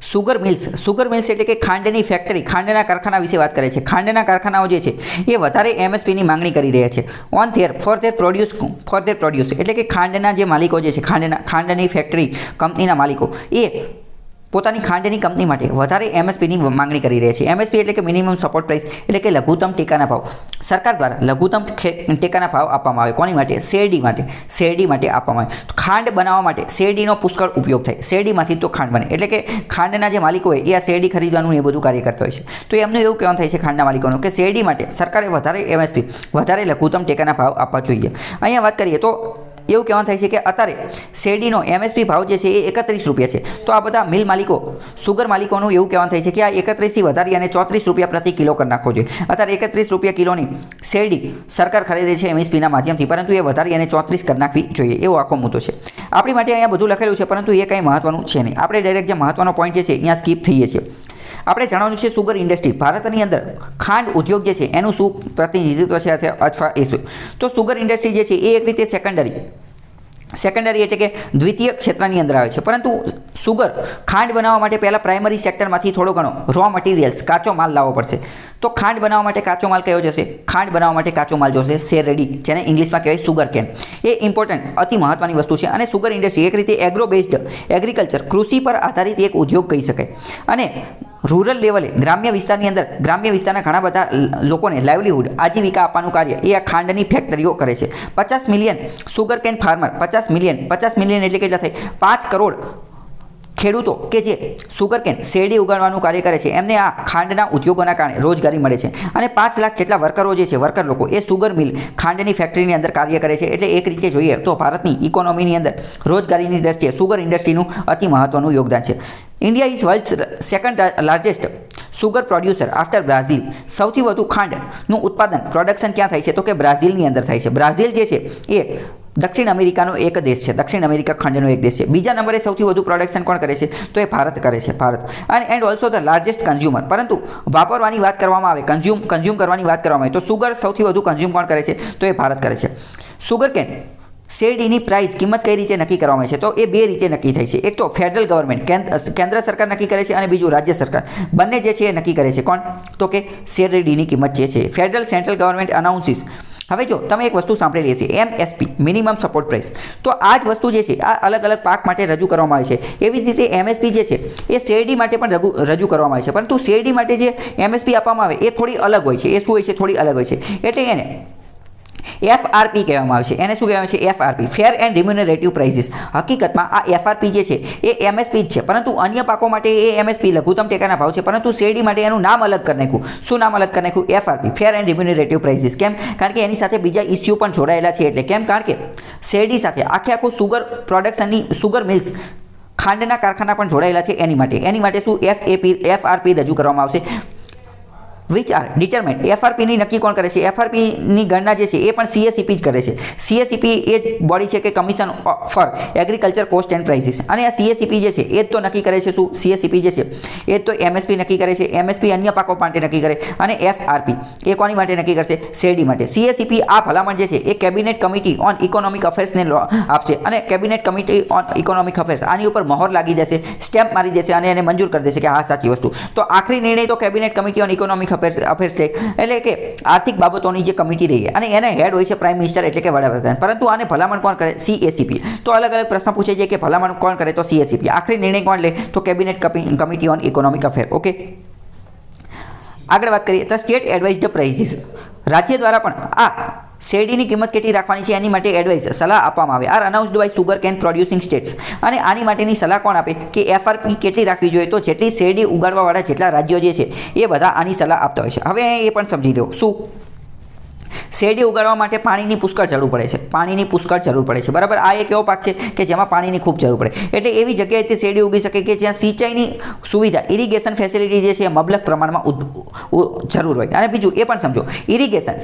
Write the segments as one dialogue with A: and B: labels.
A: Sugar mills એટલે કે ખાંડની ફેક્ટરી, ખાંડના કારખાના વિશે વાત કરે છે. ખાંડના કારખાનાઓ જે છે એ વધારે એમએસપીની માંગણી કરી રહ્યા છે ફોર ધેર પ્રોડ્યુસ એટલે કે ખાંડના જે માલિકો જે છે, ખાંડની ફેક્ટરી કંપનીના માલિકો એ પોતાની ખાંડની કંપની માટે વધારે એમએસપીની માંગણી કરી રહ્યા છે. એમએસપી એટલે કે મિનિમમ સપોર્ટ પ્રાઇસ એટલે કે લઘુત્તમ ટેકાના ભાવ. સરકાર દ્વારા લઘુત્તમ ટેકાના ભાવ આપવામાં આવે. કોની માટે? શેરડી માટે આપવામાં આવે. ખાંડ બનાવવા માટે શેરડીનો પુષ્કળ ઉપયોગ થાય. શેરડીમાંથી તો ખાંડ બને. એટલે કે ખાંડના જે માલિકો હોય એ આ શેરડી ખરીદવાનું એ બધું કાર્ય કરતા હોય છે. તો એમનું એવું કહેવાનું થાય છે ખાંડના માલિકોનું કે શેરડી માટે સરકારે વધારે એમએસપી, વધારે લઘુત્તમ ટેકાના ભાવ આપવા જોઈએ. અહીંયા વાત કરીએ તો એવું કહેવાનું થાય છે કે અત્યારે શેરડીનો એમએસપી ભાવ જે છે એ 31 રૂપિયા છે. તો આ બધા મિલ માલિકો, સુગર માલિકોનું એવું કહેવાનું થાય છે કે આ 31થી વધારી અને 34 રૂપિયા પ્રતિ કિલો કરી નાખવો જોઈએ. અત્યારે 31 રૂપિયા કિલોની શેરડી સરકાર ખરીદે છે એમએસપીના માધ્યમથી, પરંતુ એ વધારી અને 34 કરી નાખવી જોઈએ. એવો આખો મુદ્દો છે. આપણી માટે અહીંયા બધું લખેલું છે, પરંતુ એ કંઈ મહત્વનું છે નહીં. આપણે ડાયરેક્ટ જે મહત્વનો પોઈન્ટ જે છે અહીંયા સ્કીપ થઈએ છીએ. આપણે જાણવાનું છે સુગર ઇન્ડસ્ટ્રી, ભારતની અંદર ખાંડ ઉદ્યોગ જે છે એનું શું પ્રતિનિધિત્વ છે અથવા એ શું. તો સુગર ઇન્ડસ્ટ્રી જે છે એ એક રીતે સેકન્ડરી એટલે કે દ્વિતીય ક્ષેત્રની અંદર આવે છે. પરંતુ સુગર ખાંડ બનાવવા માટે પહેલાં પ્રાઇમરી સેક્ટરમાંથી થોડો ઘણો રો મટીરિયલ્સ, કાચો માલ લાવવો પડશે. તો ખાંડ બનાવવા માટે કાચો માલ કયો જશે? ખાંડ બનાવવા માટે કાચો માલ જોશે શેરડી, જેને ઇંગ્લિશમાં કહેવાય સુગર કેન. એ ઇમ્પોર્ટન્ટ, અતિ મહત્વની વસ્તુ છે. અને સુગર ઇન્ડસ્ટ્રી એક રીતે એગ્રો બેઝડ એગ્રીકલ્ચર, કૃષિ પર આધારિત એક ઉદ્યોગ કહી શકાય. અને રૂરલ લેવલે, ગ્રામ્ય વિસ્તારના ઘણા બધા લોકોને લાઇવલીહુડ, આજીવિકા આપવાનું કાર્ય એ આ ખાંડની ફેક્ટરીઓ કરે છે. 50 million sugar can farmer, 50 million એટલે કેટલા થાય? 5 કરોડ ખેડૂતો કે જે સુગરકેન શેરડી ઉગાડવાનું કાર્ય કરે છે, એમને આ ખાંડના ઉદ્યોગોના કારણે રોજગારી મળે છે. અને 5 લાખ જેટલા વર્કરો જે છે, વર્કર લોકો એ સુગર મિલ, ખાંડની ફેક્ટરીની અંદર કાર્ય કરે છે. એટલે એક રીતે જોઈએ તો ભારતની ઇકોનોમીની અંદર રોજગારીની દ્રષ્ટિએ સુગર ઇન્ડસ્ટ્રીનું અતિ મહત્વનું યોગદાન છે. India is world's second largest sugar producer after Brazil. સૌથી વધુ ખાંડનું ઉત્પાદન, પ્રોડક્શન ક્યાં થાય છે? તો કે બ્રાઝિલની અંદર થાય છે. બ્રાઝિલ જે છે એ દક્ષિણ અમેરિકાનો એક દેશ છે. દક્ષિણ અમેરિકા ખંડનો એક દેશ છે. બીજા નંબરે સૌથી વધુ પ્રોડક્શન કોણ કરે છે? તો એ ભારત કરે છે. And also the largest consumer. પરંતુ વાપરવાની વાત કરવામાં આવે, કન્ઝ્યુમ કરવાની વાત કરવામાં આવે તો સુગર સૌથી વધુ કન્ઝ્યુમ કોણ કરે છે? તો એ ભારત કરે છે. સુગર કેન શેરડીની પ્રાઇસ, કિંમત કઈ રીતે નક્કી કરવામાં આવે છે? તો એ બે રીતે નક્કી થાય છે. એક તો ફેડરલ ગવર્મેન્ટ, કેન્દ્ર સરકાર નક્કી કરે છે, અને બીજું રાજ્ય સરકાર. બંને જે છે એ નક્કી કરે છે. કોણ? તો કે શેરડીની કિંમત જે છે ફેડરલ સેન્ટ્રલ ગવર્મેન્ટ અનાઉન્સીસ. હવે જો તમે એક વસ્તુ સાંભળેલી હશે, એમએસપી, મિનિમમ સપોર્ટ પ્રાઇસ. તો આ જ વસ્તુ જે છે આ અલગ અલગ પાક માટે રજૂ કરવામાં આવે છે. એવી જ રીતે એમએસપી જે છે એ શેરડી માટે પણ રજૂ કરવામાં આવે છે. પરંતુ શેરડી માટે જે એમએસપી આપવામાં આવે એ થોડી અલગ હોય છે. એ શું હોય છે? થોડી અલગ હોય છે. એટલે એને એફઆરપી કહેવામાં આવે છે. એને શું કહેવામાં આવે છે? FRP, fair and રિમ્યુનરેટિવ prices. હકીકતમાં આ એફઆરપી જે છે એ એમએસપી જ છે, પરંતુ અન્ય પાકો માટે એ એમએસપી લઘુત્તમ ટેકાના ભાવ છે. પરંતુ શેરડી માટે એનું નામ અલગ કરી નાખ્યું. શું નામ અલગ કરી નાખ્યું? FRP, fair and રિમ્યુનરેટિવ prices. કેમ? કારણ કે એની સાથે બીજા ઇસ્યુ પણ જોડાયેલા છે. એટલે કેમ? કારણ કે શેરડી સાથે આખું સુગર પ્રોડક્શનની, સુગર મિલ્સ, ખાંડના કારખાના પણ જોડાયેલા છે. એની માટે શું એફઆરપી રજૂ કરવામાં આવશે. Which are determined. એફઆરપીની નક્કી કોણ કરે છે? એફઆરપીની ગણના જે છે એ પણ સીએસીપી જ કરે છે. સીએસીપી એ જ બોડી છે કે commission four agriculture cost and prices. અને આ સીએસીપી જે છે એ જ તો નક્કી કરે છે. શું? સીએસીપી જે છે એ જ તો એમએસપી નક્કી કરે છે. એમએસપી અન્ય પાકો માટે નક્કી કરે. અને એફઆરપી એ કોની માટે નક્કી કરશે? શેરડી માટે. સીએસીપી આ ભલામણ જે છે એ કેબિનેટ કમિટી ઓન ઇકોનોમિક અફેર્સને આપશે. અને cabinet committee on economic affairs આની ઉપર મહોર લાગી દેશે, સ્ટેમ્પ મારી દેશે અને એને મંજૂર કરી દેશે કે હા સાચી વસ્તુ. તો આખરી નિર્ણય તો cabinet committee on economic affairs લે, એટલે કે આર્થિક બાબતોની જે કમિટી રહી, અને એને હેડ હોય છે પ્રાઇમ મિનિસ્ટર એટલે કે વડાપ્રધાન. પરંતુ આને ભલામણ કોણ કરે? સીએસીપી. તો અલગ અલગ પ્રશ્ન પૂછે છે કે ભલામણ કોણ કરે? તો સીએસીપી. આખરી નિર્ણય કોણ લે? તો cabinet committee on economic affair. Okay, આગળ વાત કરીએ તો સ્ટેટ એડવાઇઝડ પ્રાઇસીસ. રાજ્ય દ્વારા પણ આ શેરડીની કિંમત કેટલી રાખવાની છે એની માટે એડવાઇસ, સલાહ આપવામાં આવે. Are announced by sugar cane producing states. અને આની માટેની સલાહ કોણ આપે? કે એફઆરપી કેટલી રાખવી જોઈએ? તો જેટલી શેરડી ઉગાડવાવાળા જેટલા રાજ્યો જે છે એ બધા આની સલાહ આપતા હોય છે. હવે એ પણ સમજી લો. શું? શેરડી ઉગાડવા માટે પાણીની પુષ્કળ જરૂર પડે છે. પાણીની પુષ્કળ જરૂર પડે છે. બરાબર. આ એક એવો પાક છે કે જેમાં પાણીની ખૂબ જરૂર પડે. એટલે એવી જગ્યાએ તે શેરડી ઉગી શકે કે જ્યાં સિંચાઈની સુવિધા, ઇરિગેશન ફેસિલિટી જે છે એ મબલક પ્રમાણમાં જરૂર હોય. અને બીજું એ પણ સમજો, ઇરિગેશન,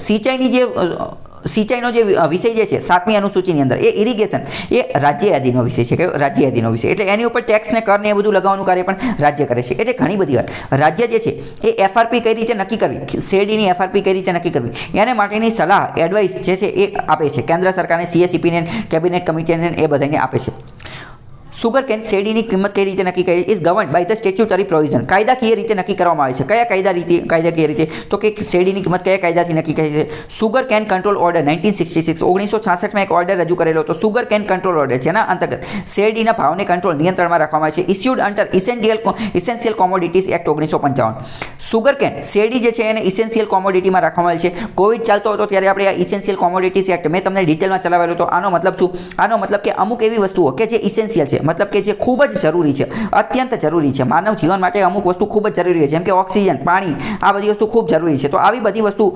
A: સિંચાઈનો જે વિષય જે છે 7મી અનુસૂચિની અંદર, એ ઇરિગેશન એ રાજ્ય યાદીનો વિષય છે. કયો? રાજ્ય યાદીનો વિષય. એટલે એની ઉપર ટેક્સ ને કર ને એ બધું લગાવવાનું કાર્ય પણ રાજ્ય કરે છે. એટલે ઘણી બધી વાર રાજ્ય જે છે એ એફઆરપી કઈ રીતે નક્કી કરવી, શેરડીની એફઆરપી કઈ રીતે નક્કી કરવી, એને માટેની સલાહ, એડવાઇસ જે છે એ આપે છે. કેન્દ્ર સરકારને, સીએસીપીને, કેબિનેટ કમિટીને એ બધાને આપે છે. સુગર કેન શેરડીની કિંમત કઈ રીતે નક્કી કરી is governed by the statutory provision, કાયદાકીય રીતે નક્કી કરવામાં આવે છે. કયા કાયદાકીય રીતે? તો કે શેરડીની કિંમત કયા કાયદાથી નક્કી કરી છે? સુગર કેન કંટ્રોલ ઓર્ડર 1966 1966માં એક ઓર્ડર રજૂ કરેલો હતો સુગર કેન કંટ્રોલ ઓર્ડર, જેના અંતર્ગત શેરડીના ભાવને કંટ્રોલ નિયંત્રણમાં રાખવામાં આવે છે. Issued under essential commodities act 1955. Sugar can શેરડી જે છે એને ઇસેન્શિયલ કોમોડિટીમાં રાખવામાં આવે છે. કોવિડ ચાલતો હતો ત્યારે આપણે આ ઇસેન્શિયલ કોમોડિટીઝ એક્ટ મેં તમને ડિટેલમાં ચલાવેલો હતો. આનો મતલબ શું? આનો મતલબ કે અમુક એવી વસ્તુઓ કે જે ઇસેન્શિયલ છે, મતલબ કે જે ખૂબ જ જરૂરી છે, અત્યંત જરૂરી છે, માનવ જીવન માટે અમુક વસ્તુ ખૂબ જ જરૂરી છે, જેમ કે ઓક્સિજન, પાણી, આ બધી વસ્તુ ખૂબ જરૂરી છે. તો આવી બધી વસ્તુ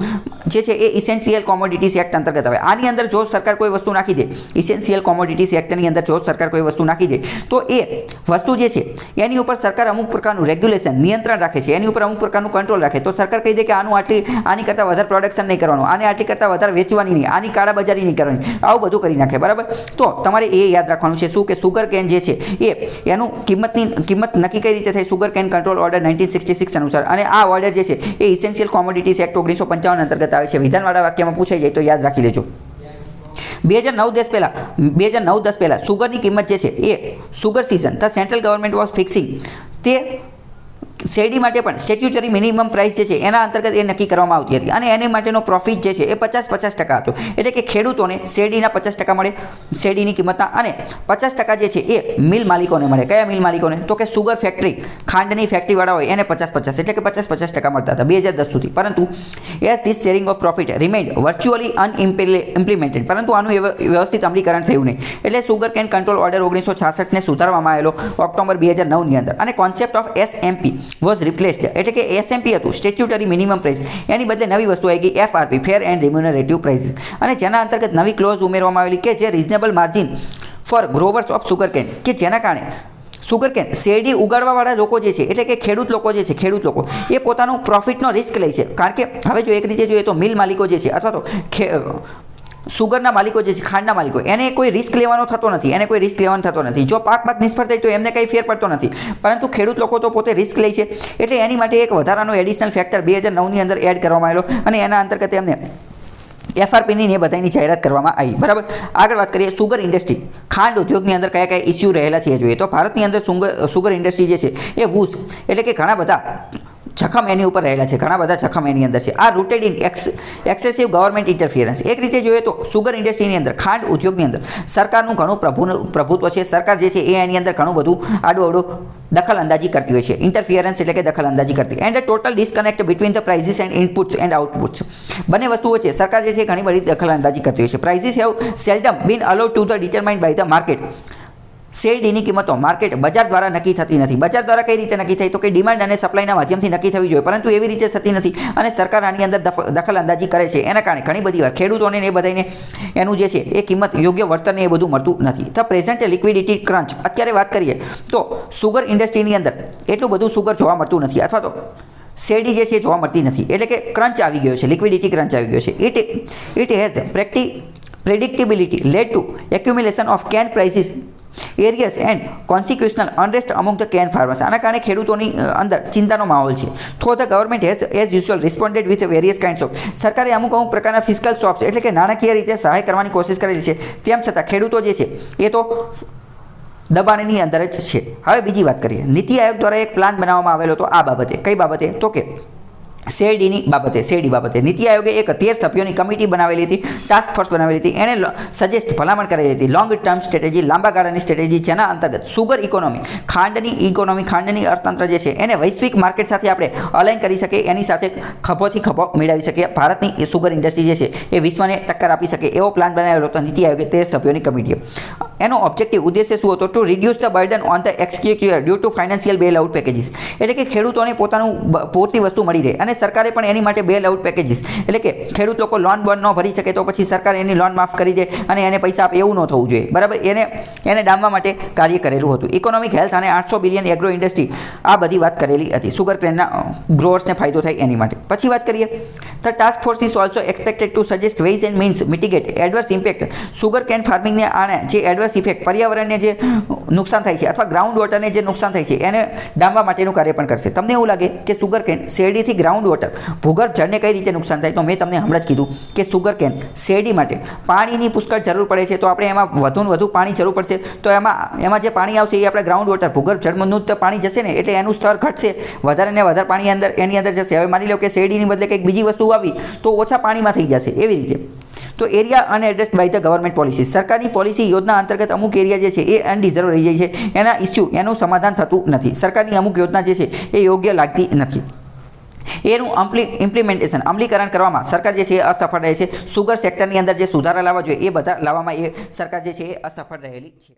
A: જે છે એ ઇસેન્શિયલ કોમોડિટીઝ એક્ટ અંતર્ગત આવે. આની અંદર જો સરકાર કોઈ વસ્તુ નાખી દે, ઇસેન્શિયલ કોમોડિટીઝ એક્ટની અંદર જો સરકાર કોઈ વસ્તુ નાખી દે તો એ વસ્તુ જે છે એની ઉપર સરકાર અમુક પ્રકારનું રેગ્યુલેશન, નિયંત્રણ રાખે છે, એની ઉપર અમુક પ્રકારનું કંટ્રોલ રાખે. તો સરકાર કહી દે કે આની કરતાં વધારે પ્રોડક્શન નહીં કરવાનું, આને આટલી કરતાં વધારે વેચવાની નહીં, આની કાળાબજારી નહીં કરવાની, આવું બધું કરી નાખે. બરાબર? તો તમારે એ યાદ રાખવાનું છે શું કે સુગર કેન જે છે એનું કિંમત નક્કી કઈ રીતે થઈ? સુગર કેન કંટ્રોલ ઓર્ડર 1966 અનુસાર. અને આ ઓર્ડર જે છે એ ઇસેન્શિયલ કોમોડિટીઝ એક્ટ 1955 અંતર્ગત આવે છે. વિધાનવાળા વાક્યમાં પૂછાઈ જાય તો યાદ રાખી લેજો. 2009-10 પહેલા સુગરની કિંમત જે છે એ sugar season the central government was fixing, તે શેરડી માટે પણ સ્ટેચ્યુટરી મિનિમમ પ્રાઇસ જે છે એના અંતર્ગત એ નક્કી કરવામાં આવતી હતી અને એની માટેનો પ્રોફિટ જે છે એ 50% હતો. એટલે કે ખેડૂતોને શેરડીના 50% મળે શેરડીની કિંમતના, અને 50% જે છે એ મિલ માલિકોને મળે. કયા મિલ માલિકોને? તો કે સુગર ફેક્ટરી, ખાંડની ફેક્ટરીવાળા હોય એને 50-50 એટલે કે 50% મળતા હતા 2010 સુધી. પરંતુ as this sharing of profit remained virtually unimplemented, પરંતુ આનું વ્યવસ્થિત અમલીકરણ થયું નહીં. એટલે સુગર કેન કંટ્રોલ ઓર્ડર 1966ને સુધારવામાં આવેલો ઓક્ટોબર 2009ની અંદર, અને concept of SMP was replaced, એટલે કે SMP હતું સ્ટેચ્યુટરી મિનિમમ પ્રાઇસ, એની બદલે નવી વસ્તુ આવી ગઈ FRP, fair and remunerative price, અને જેના અંતર્ગત નવી ક્લોઝ ઉમેરવામાં આવેલી કે જે reasonable margin for growers of sugar cane, કે જેના કારણે સુગર કેન શેરડી ઉગાડવાવાળા લોકો જે છે એટલે કે ખેડૂત લોકો એ પોતાનું પ્રોફિટનો રિસ્ક લે છે. કારણ કે હવે જો એક રીતે જોઈએ તો મિલ માલિકો જે છે અથવા તો સુગરના માલિકો જે છે, ખાંડના માલિકો, એને કોઈ રિસ્ક લેવાનો થતો નથી. જો પાક નિષ્ફળ થાય તો એમને કંઈ ફેર પડતો નથી, પરંતુ ખેડૂત લોકો તો પોતે રિસ્ક લે છે. એટલે એની માટે એક વધારાનો એડિશનલ ફેક્ટર 2009ની અંદર એડ કરવામાં આવેલો, અને એના અંતર્ગત એમને FRPની ને બધાની જાહેરાત કરવામાં આવી. બરાબર? આગળ વાત કરીએ સુગર ઇન્ડસ્ટ્રી, ખાંડ ઉદ્યોગની અંદર કયા કયા ઇસ્યુ રહેલા છે એ જોઈએ. તો ભારતની અંદર સુગર ઇન્ડસ્ટ્રી જે છે એ વૂઝ, એટલે કે ઘણા બધા જખમ એની ઉપર રહેલા છે, ઘણા બધા જખમ એની અંદર છે. આ rooted in excessive government interference. એક રીતે જોઈએ તો સુગર ઇન્ડસ્ટ્રીની અંદર, ખાંડ ઉદ્યોગની અંદર સરકારનું ઘણું પ્રભુત્વ છે. સરકાર જે છે એ એની અંદર ઘણું બધું આડું દખલ અંદાજી કરતી હોય છે. ઇન્ટરફિયરન્સ એટલે કે દખલ અંદાજી કરતી. End total disconnect between the prices and inputs and outputs. બંને વસ્તુઓ છે, સરકાર જે છે ઘણી બધી દખલ અંદાજી કરતી હોય છે. Prices have seldom been allowed to the determined by the market. શેરડીની કિંમતો બજાર દ્વારા નક્કી થતી નથી. બજાર દ્વારા કઈ રીતે નક્કી થાય? તો કે ડિમાન્ડ અને સપ્લાયના માધ્યમથી નક્કી થવી જોઈએ, પરંતુ એવી રીતે થતી નથી, અને સરકાર આની અંદર દખલ અંદાજી કરે છે. એના કારણે ઘણી બધી વાર ખેડૂતોને એ બધાને એનું જે છે એ કિંમત, યોગ્ય વળતરને એ બધું મળતું નથી. The present liquidity crunch. અત્યારે વાત કરીએ તો સુગર ઇન્ડસ્ટ્રીની અંદર એટલું બધું સુગર જોવા મળતું નથી, અથવા તો શેરડી જે છે જોવા મળતી નથી. એટલે કે ક્રંચ આવી ગયો છે, લિક્વિડિટી ક્રંચ આવી ગયો છે. It has predictability led to accumulation of can prices arrears and consequential unrest among the cane farmers. આના કારણે ખેડૂતોની અંદર ચિંતાનો માહોલ છે. Though the government has as usual responded with various kinds of. સરકારે અમુક પ્રકારના ફિસ્કલ શોપ્સ, એટલે કે નાણાકીય રીતે સહાય કરવાની કોશિશ કરેલી છે. તેમ છતાં ખેડૂતો જે છે એ તો દબાણની અંદર જ છે. હવે બીજી વાત કરીએ, નીતિ આયોગ દ્વારા એક પ્લાન બનાવવામાં આવેલો હતો આ બાબતે. કઈ બાબતે? તો કે શેરડી બાબતે નીતિ આયોગે એક 13 સભ્યોની કમિટી બનાવેલી હતી, ટાસ્ક ફોર્સ બનાવેલી હતી. એને ભલામણ કરેલી હતી લોંગ ટર્મ સ્ટ્રેટેજી, લાંબા ગાળાની સ્ટ્રેટેજી, જેના અંતર્ગત સુગર ઇકોનોમી, ખાંડની અર્થતંત્ર જે છે એને વૈશ્વિક માર્કેટ સાથે આપણે અલાઇન કરી શકીએ, એની સાથે ખભોથી ખભો મેળવી શકીએ. ભારતની સુગર ઇન્ડસ્ટ્રી જે છે એ વિશ્વને ટક્કર આપી શકે એવો પ્લાન બનાવેલો હતો નીતિ આયોગે 13 સભ્યોની કમિટીએ. એનો ઉદ્દેશ્ય શું હતો? To reduce the burden on the executive due to financial bail out packages. એટલે કે ખેડૂતોને પોતાનું પૂરતી વસ્તુ મળી રહે, અને સરકારે પણ એની માટે બેલ આઉટ પેકેજીસ, એટલે કે ખેડૂત લોકો લોન ન ભરી શકે તો પછી સરકાર એની લોન માફ કરી દે અને એને પૈસા આપે, એવું ન થવું જોઈએ. બરાબર? એને ડામવા માટે કાર્ય કરેલું હતું. ઇકોનોમિક હેલ્થ અને 800 બિલિયન એગ્રો ઇન્ડસ્ટ્રી, આ બધી વાત કરેલી હતી. સુગર કેનના ગ્રોઅર્સને ફાયદો થાય એની માટે. પછી વાત કરીએ, the task force is also expected to suggest ways and means mitigate adverse impact. Sugar cane ફાર્મિંગને આને જે એડવર્સ ઇફેક્ટ, પર્યાવરણને જે નુકસાન થાય છે અથવા ગ્રાઉન્ડ વોટરને જે નુકસાન થાય છે એને ડામવા માટેનું કાર્ય પણ કરશે. તમને એવું લાગે કે સુગર કેન શેરડીથી ગ્રાઉન્ડ ગ્રાઉન્ડ વોટર ભૂગર્ભ જળને કઈ રીતે નુકસાન થાય, તો મેં તમને હમણાં જ કીધું કે સુગર કેન શેરડી માટે પાણીની પુષ્કળ જરૂર પડે છે, તો આપણે એમાં વધુને વધુ પાણી જરૂર પડશે, તો એમાં જે પાણી આવશે એ આપણે ગ્રાઉન્ડ વોટર ભૂગર્ભ જળનું જ પાણી જશે ને, એટલે એનું સ્તર ઘટશે, વધારે ને વધારે પાણી એની અંદર જશે. હવે માની લો કે શેરડીની બદલે કંઈક બીજી વસ્તુ આવી તો ઓછા પાણીમાં થઈ જશે. એવી રીતે તો area unaddressed by the government policy, સરકારની પોલિસી યોજના અંતર્ગત અમુક એરિયા જે છે એ અનડિઝર્વ રહી જાય છે, એના ઇસ્યુ એનું સમાધાન થતું નથી, સરકારની અમુક યોજના જે છે એ યોગ્ય લાગતી નથી, એનું ઇમ્પ્લિમેન્ટેશન અમલીકરણ કરવામાં સરકાર જે છે એ અસફળ રહે છે. સુગર સેક્ટરની અંદર જે સુધારા લાવવા જોઈએ એ બધા લાવવામાં એ સરકાર જે છે એ અસફળ રહેલી છે.